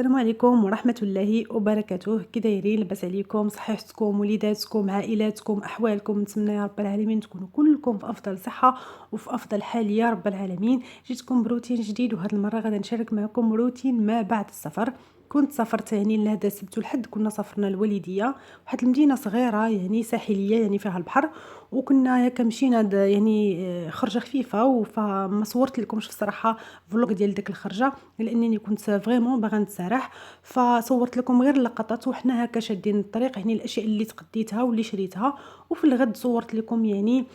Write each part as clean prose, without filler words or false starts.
السلام عليكم ورحمة الله وبركاته. كي دايرين؟ لاباس عليكم؟ صحيحتكم، وليداتكم، عائلاتكم، احوالكم؟ نتمنى يا رب العالمين تكونوا كلكم في افضل صحة وفي افضل حال يا رب العالمين. جيتكم بروتين جديد، وهذه المرة غادي نشارك معكم روتين ما بعد السفر. كنت سافرت يعني لهذا السبت والحد، كنا سافرنا الوالدية، واحد المدينة صغيرة يعني ساحلية يعني فيها البحر. وكنا ياك مشينا يعني خرجة خفيفة، فما صورت لكمش الصراحة فلوق ديال ديك الخرجة، لانني كنت فريمون باغا نتسرح. فصورت لكم غير اللقطات وحنا هكا شادين الطريق، يعني الاشياء اللي تقديتها واللي شريتها. وفي الغد صورت لكم يعني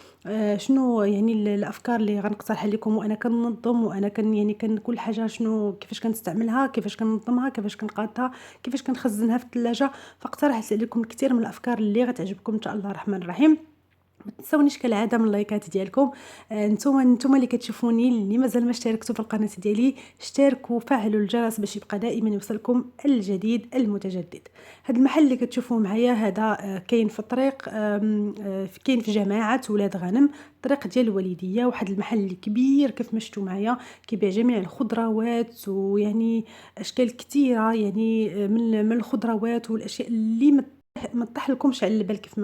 شنو يعني الافكار اللي غنقترح لكم، وانا كننظم، وانا يعني كان كل حاجه شنو كيفاش كنستعملها، كيفاش كنظمها، كيفاش كنقادها، كيفاش كنخزنها في الثلاجه. فاقترحت لكم كثير من الافكار اللي غتعجبكم ان شاء الله الرحمن الرحيم. ما تنساونيش كالعاده من اللايكات ديالكم. نتوما اللي كتشوفوني اللي مازال ما اشتركتوا في القناه ديالي، اشتركوا وفعلوا الجرس باش يبقى دائما يوصلكم الجديد المتجدد. هذا المحل اللي كتشوفوه معايا هذا كاين في الطريق، كاين في جماعه ولاد غنم، الطريق ديال الوالديه. واحد المحل كبير كيف ما شفتوا معايا، كيبيع جميع الخضروات ويعني اشكال كثيره، يعني من الخضروات والاشياء اللي ما طيح لكمش على البال، كيف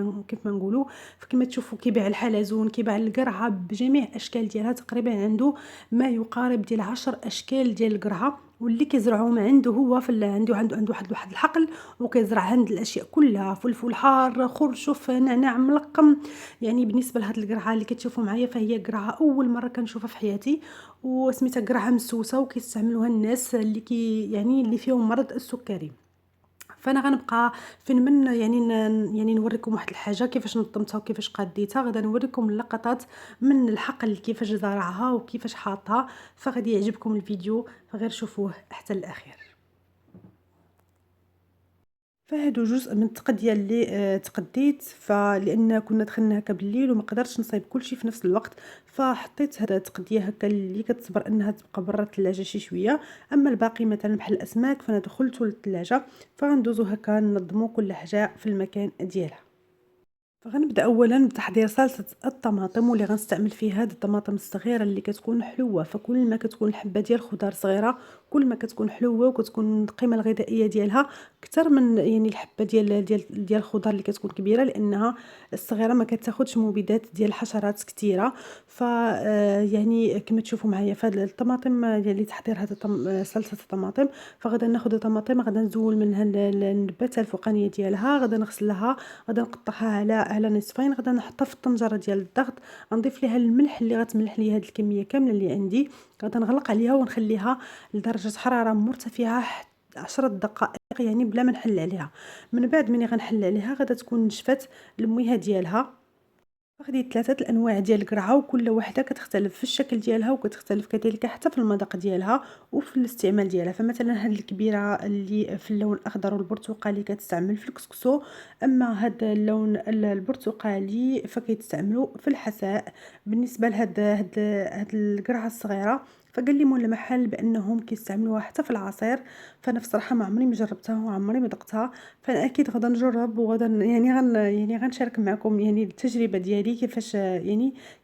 ما نقولوا. فكما تشوفوا كيبيع الحلزون، كيبيع القرعه بجميع اشكال ديالها، تقريبا عنده ما يقارب ديال 10 اشكال ديال القرعه، واللي كيزرعوهم عنده هو في عنده واحد الحقل، وكيزرع عند الاشياء كلها، فلفل حار، خرشف، نعناع ملقم. يعني بالنسبه لهاد القرعه اللي كتشوفوا معايا، فهي قرعه اول مره كنشوفها في حياتي، وسميتها قرعه مسوسه، وكيستعملوها الناس اللي يعني اللي فيهم مرض السكري. فانا غنبقى فين من يعني يعني نوريكم واحد الحاجه كيفاش نظمتها وكيفاش قاديتها. غادا نوريكم اللقطات من الحقل كيفاش زرعها وكيفاش حاطها، فغادي يعجبكم الفيديو، فغير شوفوه حتى الاخير. فهادو جزء من التقديه اللي تقديت، فلان كنا دخلنا هكا بالليل وما قدرتش نصايب كلشي في نفس الوقت، فحطيت هذا التقديه هكا اللي كتصبر انها تبقى برا الثلاجه شي شويه. اما الباقي مثلا بحال الاسماك فانا دخلته للثلاجه، فغندوزو هكا ننظمو كل حاجه في المكان ديالها. فغنبدا اولا بتحضير صلصه الطماطم، واللي غنستعمل فيها هاد الطماطم الصغيره اللي كتكون حلوه. فكل ما كتكون الحبه ديال الخضار صغيره، كل ما كتكون حلوه وكتكون القيمه الغذائيه ديالها اكثر من يعني الحبه ديال الخضار اللي كتكون كبيره، لانها الصغيره ما كتاخذش مبيدات ديال الحشرات كثيره. ف يعني كما تشوفوا معايا فهاد الطماطم ديال لتحضير هاد صلصه الطماطم. فغادا ناخذ الطماطم، غادا نزول منها النبته الفوقانيه ديالها، غادا نغسلها، غادا نقطعها على نصفين، غادا نحطها في الطنجره ديال الضغط، غنضيف ليها الملح اللي غتملح لي هاد الكميه كامله اللي عندي. غادا نغلق عليها ونخليها لدرجه حراره مرتفعه 10 دقائق، يعني بلا ما نحل عليها. من بعد ملي غنحل عليها غادا تكون نشفت المياه ديالها. خديت 3 الانواع ديال القرعه، وكل وحده كتختلف في الشكل ديالها، وكتختلف كذلك حتى في المذاق ديالها وفي الاستعمال ديالها. فمثلا هاد الكبيره اللي في اللون الاخضر والبرتقالي كتستعمل في الكسكسو، اما هاد اللون البرتقالي فكيتستعملوا في الحساء. بالنسبه هاد القرعه الصغيره، فقال لي مول المحل بانهم كيستعملوها حتى في العصير. فانا بصراحه ما عمري ما جربتها وعمري ما ذقتها، فانا اكيد غادا نجرب، وغادا يعني غنشارك معكم يعني التجربه ديالي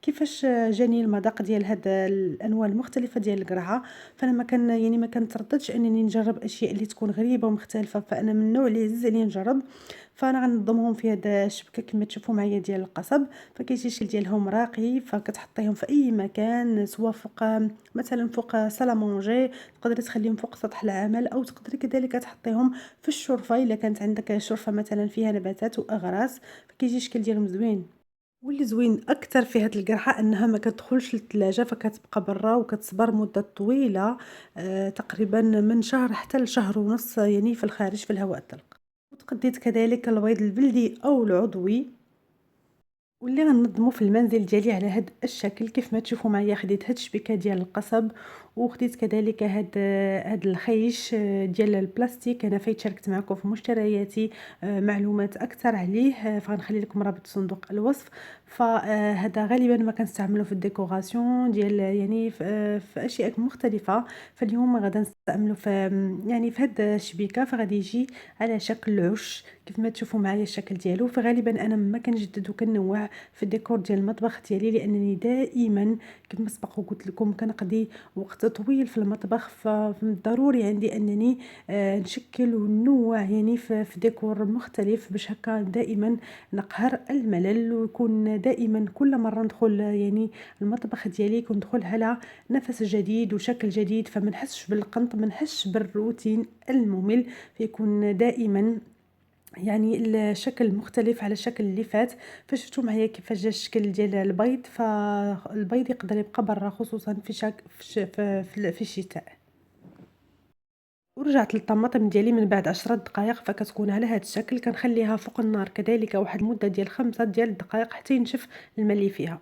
كيفاش جاني المذاق ديال هاد الانواع المختلفه ديال القرعه. فانا ما كنترددش انني نجرب اشياء اللي تكون غريبه ومختلفه، فانا من النوع اللي عزيز عليا نجرب. فانا غنضمهم في هذا الشبكه كما تشوفوا معايا ديال القصب. فكيجي الشكل ديالهم راقي، فكتحطيهم في اي مكان، سواء فوق مثلا فوق سالامونجي، تقدري تخليهم فوق سطح العمل، او تقدري كذلك تحطيهم في الشرفه الا كانت عندك شرفه مثلا فيها نباتات واغراس، فكيجي الشكل ديالهم زوين. واللي زوين اكثر في هاد القرحه انها ما كتدخلش للثلاجه، فكتبقى برا وكتصبر مده طويله، تقريبا من شهر حتى لشهر ونص، يعني في الخارج في الهواء الطلق. وتقديت كذلك البيض البلدي او العضوي، واللي غنظمو في المنزل ديالي على هاد الشكل كيف ما تشوفوا معايا. خديت هاد الشبكه ديال القصب، وخديت كذلك هاد الخيش ديال البلاستيك. انا فايت شاركت معكم في مشترياتي معلومات اكثر عليه، فغنخلي لكم رابط صندوق الوصف. فهذا غالبا ما كنستعملو في الديكوراسيون ديال يعني في اشياء مختلفه. فاليوم غادا نستعملو في يعني في هاد الشبكه، فغادي يجي على شكل عش كيف ما تشوفوا معايا الشكل ديالو. فغالبا انا ما كنجدد وكنوع في الديكور ديال المطبخ ديالي، لانني دائما كما سبق وقلت لكم كنقضي وقت طويل في المطبخ، فمن الضروري عندي انني نشكل وننوع يعني في ديكور مختلف، باش هكا دائما نقهر الملل، ويكون دائما كل مره ندخل يعني المطبخ ديالي كندخل على نفس جديد وشكل جديد، فما نحسش بالقنط، ما نحسش بالروتين الممل، فيكون دائما يعني الشكل مختلف على الشكل اللي فات. فشفتوا معايا كيفاش جا الشكل ديال البيض، فالبيض يقدر يبقى برا خصوصا في الشتاء. ورجعت للطماطم ديالي من بعد 10 دقائق، فكتكون على هذا الشكل. كنخليها فوق النار كذلك واحد المده ديال 5 ديال الدقائق حتى ينشف الماء اللي فيها.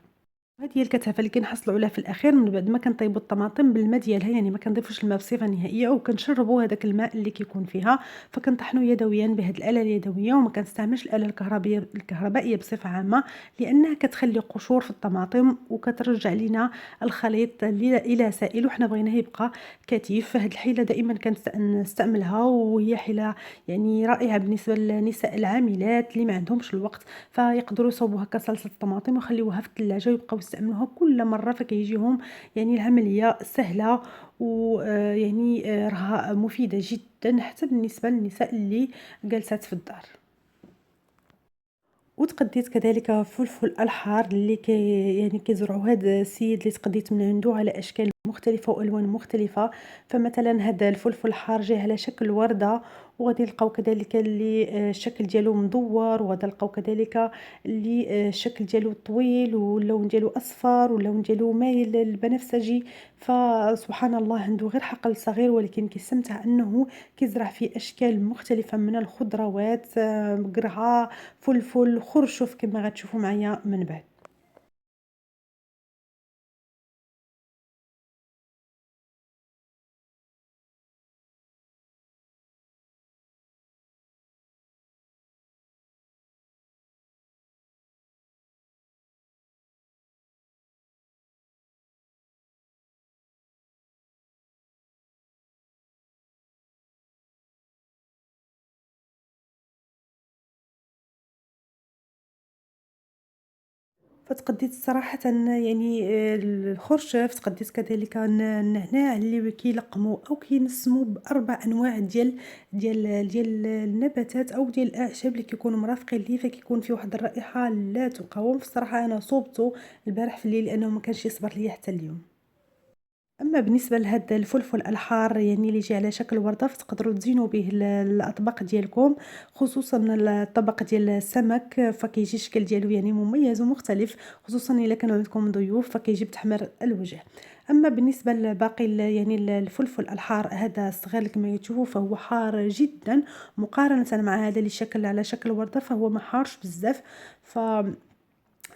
هذه هي الكثافه اللي كنحصلوا عليها في الاخير من بعد ما كنطيبوا الطماطم بالماء ديالها، يعني ما كنضيفوش الماء بصفه نهائيه، وكنشربوا هذاك الماء اللي كيكون فيها. فكنطحنوا يدويا بهذه الاله اليدويه، وما كنستعملش الاله الكهربائيه بصفه عامه، لانها كتخلي قشور في الطماطم وكترجع لنا الخليط الى سائل، وحنا بغيناه يبقى كثيف. فهاد الحيله دائما كنستعملها، وهي حيله يعني رائعه بالنسبه للنساء العاملات اللي ما عندهمش الوقت، فيقدروا يصوبوا هكا صلصه الطماطم ويخليوها في الثلاجه ويبقاو يستعملوها كل مره، فكيجيهم يعني العمليه سهله، ويعني راها مفيده جدا حتى بالنسبه للنساء اللي جالسات في الدار. وتقديت كذلك فلفل الحار اللي يعني كيزرعوا هذا السيد اللي تقديت من عنده على اشكال مختلفه والوان مختلفه. فمثلا هذا الفلفل الحار جاي على شكل ورده، وغادي نلقاو كذلك اللي الشكل ديالو مدور، وغادي نلقاو كذلك اللي الشكل ديالو طويل واللون ديالو اصفر واللون ديالو مايل للبنفسجي. فسبحان الله عنده غير حقل صغير، ولكن كيستمتع انه كيزرع فيه اشكال مختلفه من الخضروات، قرعه، فلفل، خرشف كما غتشوفوا معايا من بعد. فتقديت صراحةً يعني الخرشف، تقديت كذلك النعناع اللي كيلقموا أو كينسموا ب4 أنواع ديال النباتات أو ديال الأعشاب اللي كيكونوا مرافقين ليه، فكيكون فيه واحد الرائحة لا تقاوم. بصراحة أنا صُبته البارح في الليل لأنه ما كانش يصبر ليا حتى اليوم. أما بالنسبة لهاد الفلفل الحار يعني اللي يجي على شكل وردة، فتقدروا تزينوا به الأطباق ديالكم، خصوصًا الطبق ديال السمك، فكيجي الشكل ديالو يعني مميز ومختلف، خصوصًا إلا كانوا عندكم ضيوف فكيجي بتحمير الوجه. أما بالنسبة لباقي يعني الفلفل الحار هذا الصغير كما كتشوفوا، فهو حار جدًا مقارنة مع هذا اللي شكل على شكل وردة، فهو ما حارش بزاف.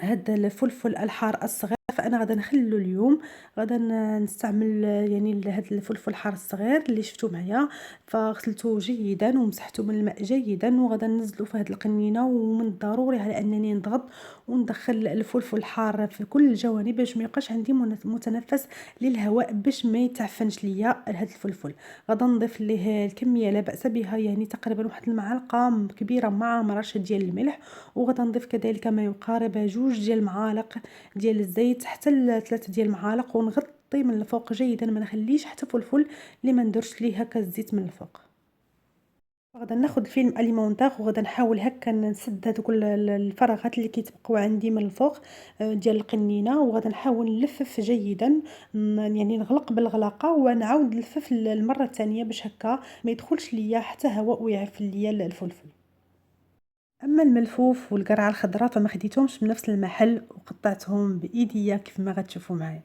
هاد الفلفل الحار الصغير فأنا غادا نخلّو اليوم، غادا نستعمل يعني هاد الفلفل الحار الصغير اللي شفتو معايا، فغسلته جيدًا ومسحته من الماء جيدًا، وغادا ننزلو في هاد القنينة، ومن الضروري على أنني نضغط وندخّل الفلفل الحار في كل الجوانب باش ما يبقاش عندي متنفس للهواء، باش ما يتعفنش ليا هاد الفلفل. غادا نضيف ليه الكمية لا بأس بها، يعني تقريبًا واحد المعلقة كبيرة مع رشة ديال الملح، وغادا نضيف كذلك ما يقارب 2 ديال المعالق ديال الزيت حتى ل3 ديال المعالق، ونغطي من الفوق جيدًا، ما نخليش حتى فلفل اللي ما نديرش ليه هكا الزيت من الفوق. غادا ناخد الفيلم أليمونتاغ وغادا نحاول هكا نسد هادوك الفراغات اللي كيتبقاو عندي من الفوق ديال القنينة، وغادا نحاول نلفف جيدًا، يعني نغلق بالغلاقة ونعاود نلفف المرة الثانية باش هكا ما يدخلش ليا حتى هواء ويعفن ليا الفلفل. أما الملفوف والقرعة الخضرا فما خديتهمش من نفس المحل، وقطعتهم بإيديا كيف ما غتشوفوا معايا.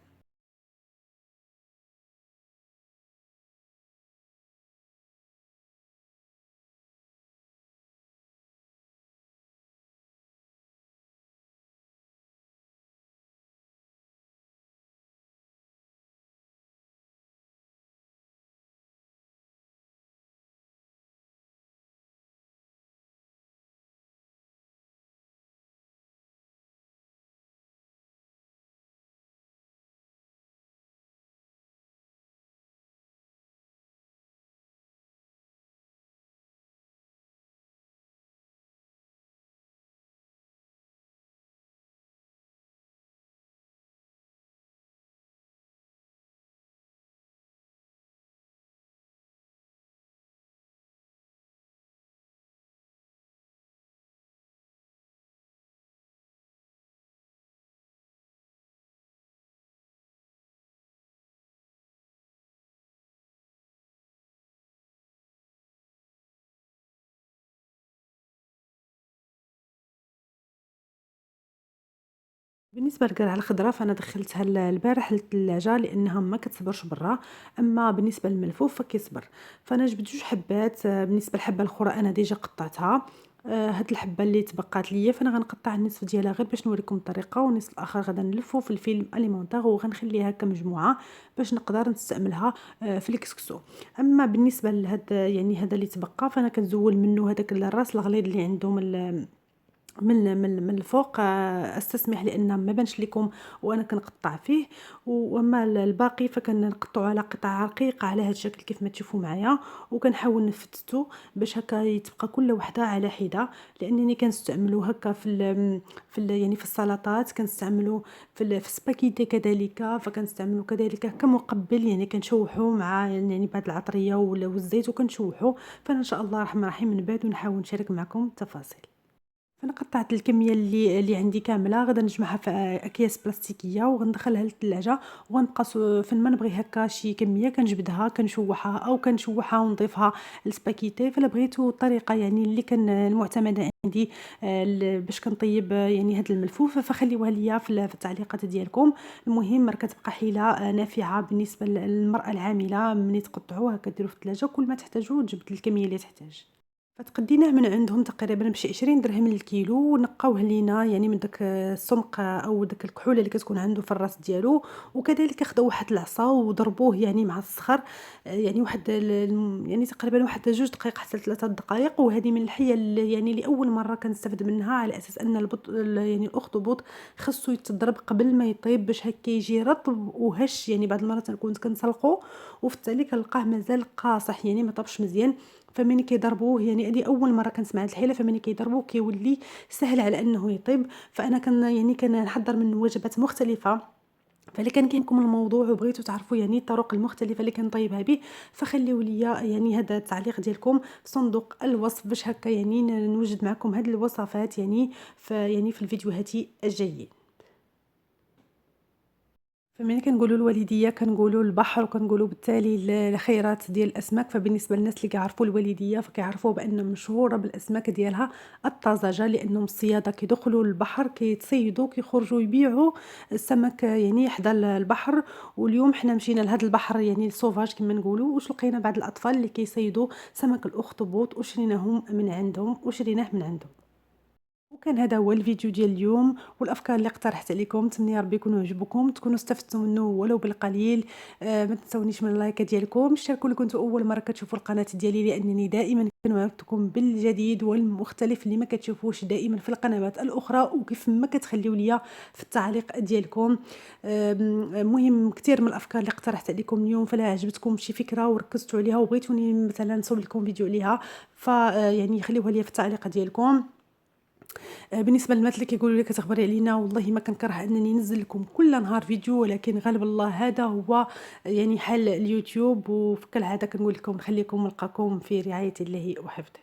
بالنسبة للقرعة الخضرا فأنا دخّلتها البارح للثلاجة لأنها ما كتصبرش برا، أما بالنسبة للملفوف فكيصبر. فأنا جبت 2 حبات. بالنسبة للحبة الأخرى أنا ديجا قطعتها. هاد الحبة اللي تبقات ليا فأنا غنقطع النصف ديالها غير باش نوريكم الطريقة، والنصف الآخر غادا نلفو في الفيلم أليمونتير وغنخليها هكا مجموعة باش نقدر نستعملها في الكسكسو. أما بالنسبة لهاد يعني هذا اللي تبقى فأنا كنزول منه هذاك الراس الغليظ اللي عنده من الفوق. أستسمح لأن ما بانش ليكم وأنا كنقطّع فيه، وأما الباقي فكنقطّعو على قطع رقيقة على هاد الشكل كيف ما تشوفوا معايا، وكنحاول نفتتو باش هكا تبقى كل وحدة على حدة، لأنني كنستعملو هكا يعني في السلطات، كنستعملو في السباكيتي كذلك، فكنستعملو كذلك كمقبّل، يعني كنشوّحو مع يعني بعض العطرية والزيت وكنشوّحو. فأنا إن شاء الله الرحمن الرحيم من بعد ونحاول نشارك معكم التفاصيل. فأنا قطّعت الكمية اللي عندي كاملة، غادا نجمعها في أكياس بلاستيكية وغندخلها للثلاجة، وغنبقى فين ما نبغي هكا شي كمية كنجبدها كنشوّحها أو كنشوّحها ونضيفها للسباكيتي. فإلا بغيتو الطريقة يعني اللي المعتمدة عندي باش كنطيب يعني هاد الملفوف فخليوها ليا في التعليقات ديالكم. المهم راه كتبقى حيلة نافعة بالنسبة للمرأة العاملة. ملي تقطعوه هكا ديروه في الثلاجة كل ما تحتاجوه تجبد الكمية اللي تحتاج. فتقديناه من عندهم تقريبا بشي 20 درهم للكيلو، ونقاوه لينا يعني من داك السمق أو داك الكحولة اللي كتكون عنده في الراس ديالو. وكذلك خداو واحد العصا وضربوه يعني مع الصخر. يعني واحد يعني تقريبا واحد 2 دقايق حتى 3 دقايق. وهذه من الحيل يعني لأول مرة كنستافد منها، على أساس أن يعني الأخطبوط خاصو يتضرب قبل ما يطيب باش هكا يجي رطب وهش. يعني بعض المرات كنت كنسلقو وفي التالي كنلقاه مازال قاصح يعني ما طابش مزيان. فملي كيضربوه يعني هذه أول مرة كنسمع هاد الحيلة، فملي كيضربوه كيولي سهل على أنه يطيب. فأنا يعني كنحضّر من وجبات مختلفة. فإلا كان كيهمكم الموضوع وبغيتو تعرفوا يعني الطرق المختلفة اللي كنطيبها به، فخليو ليا يعني هذا التعليق ديالكم في صندوق الوصف باش هكا يعني نوجد معكم هاد الوصفات يعني في الفيديوهات الجايين. فملي كنقولوا الوالدية كنقولوا البحر، وكنقولوا بالتالي الخيرات ديال الأسماك. فبالنسبة للناس اللي كيعرفوا الوالدية فكيعرفوا بأن مشهورة بالأسماك ديالها الطازجة، لأنهم الصيادة كيدخلوا للبحر كيتصيدوا كيخرجوا يبيعوا السمك يعني حدا البحر. واليوم حنا مشينا لهاد البحر يعني السوفاج كما نقولوا، واش لقينا بعض الأطفال اللي كيصيدوا سمك الأخطبوط وشريناه من عندهم. وكان هذا هو الفيديو ديال اليوم والافكار اللي اقترحت عليكم. نتمنى يا ربي يكونوا عجبوكم، تكونوا استفدتوا منه ولو بالقليل. ما تنسونيش من اللايك ديالكم، اشتركوا لو كنتوا اول مره كتشوفوا القناه ديالي، لانني دائما كنوعدكم بالجديد والمختلف اللي ما كتشوفوش دائما في القنوات الاخرى، وكيف ما كتخليو ليا في التعليق ديالكم. مهم كثير من الافكار اللي اقترحت عليكم اليوم، فلا عجبتكم شي فكره وركزتوا عليها وبغيتوني مثلا نصوب لكم فيديو عليها، يعني خليوها ليا في التعليق ديالكم. بالنسبة للبنات اللي كيقولوا لي كتخبري علينا، والله ما كنكره أنني ننزل لكم كل نهار فيديو، ولكن غالب الله هذا هو يعني حال اليوتيوب. وكالعادة كنقول لكم نخليكم نلقاكم في رعاية الله وحفظه.